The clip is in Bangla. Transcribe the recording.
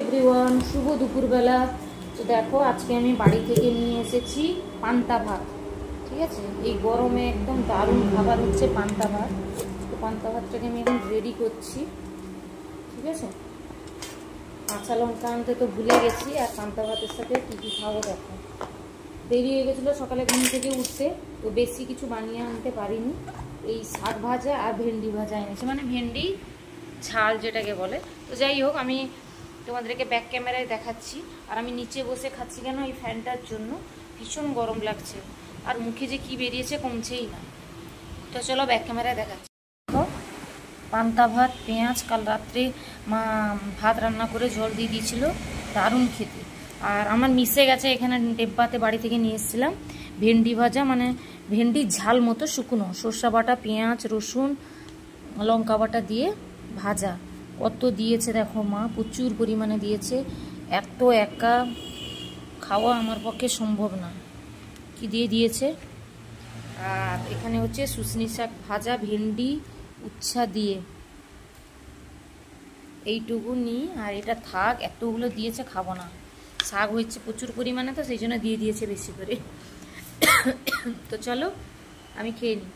এভরিওয়ান, শুভ দুপুরবেলা। তো দেখো আজকে আমি বাড়ি থেকে নিয়ে এসেছি পান্তা ভাত। ঠিক আছে, এই গরমে একদম দারুণ খাবার হচ্ছে পান্তা ভাত। তো পান্তা ভাতটাকে আমি এখন রেডি করছি। ঠিক আছে, কাঁচা লঙ্কা আনতে তো ভুলে গেছি, আর পান্তা ভাতের সাথে কী কী খাবো দেখো। দেরি হয়ে গেছিলো সকালে ঘুম থেকে উঠতে, তো বেশি কিছু বানিয়ে আনতে পারিনি। এই শাক ভাজা আর ভেন্ডি ভাজা এনেছে, মানে ভেন্ডি ঝাল যেটাকে বলে। তো যাই হোক, আমি তোমাদেরকে ব্যাক ক্যামেরায় দেখাচ্ছি। আর আমি নিচে বসে খাচ্ছি কেন, এই ফ্যানটার জন্য ভীষণ গরম লাগছে, আর মুখে যে কি বেরিয়েছে কমছেই না। তো চলো ব্যাক ক্যামেরায় দেখাচ্ছি। তো পান্তা ভাত, পেঁয়াজ, কাল রাত্রে মা ভাত রান্না করে জল দিয়ে দিয়েছিল, দারুণ খেতে। আর আমার মিশে গেছে, এখানে ডেব্বাতে বাড়ি থেকে নিয়ে এসেছিলাম ভেন্ডি ভাজা, মানে ভেন্ডি ঝাল মতো শুকনো, সর্ষা বাটা, পেঁয়াজ, রসুন, লঙ্কা বাটা দিয়ে ভাজা। কত দিয়েছে দেখো মা, প্রচুর পরিমাণে দিয়েছে। এত একা খাওয়া আমার পক্ষে সম্ভব না, কি দিয়ে দিয়েছে। আর এখানে হচ্ছে শুশনি শাক ভাজা, ভেন্ডি উচ্ছা দিয়ে, এইটুকু নিই। আর এটা থাক, এতগুলো দিয়েছে, খাবো না। শাক হচ্ছে প্রচুর পরিমাণে, তো সেই জন্য দিয়ে দিয়েছে বেশি করে। তো চলো আমি খেয়ে নিই।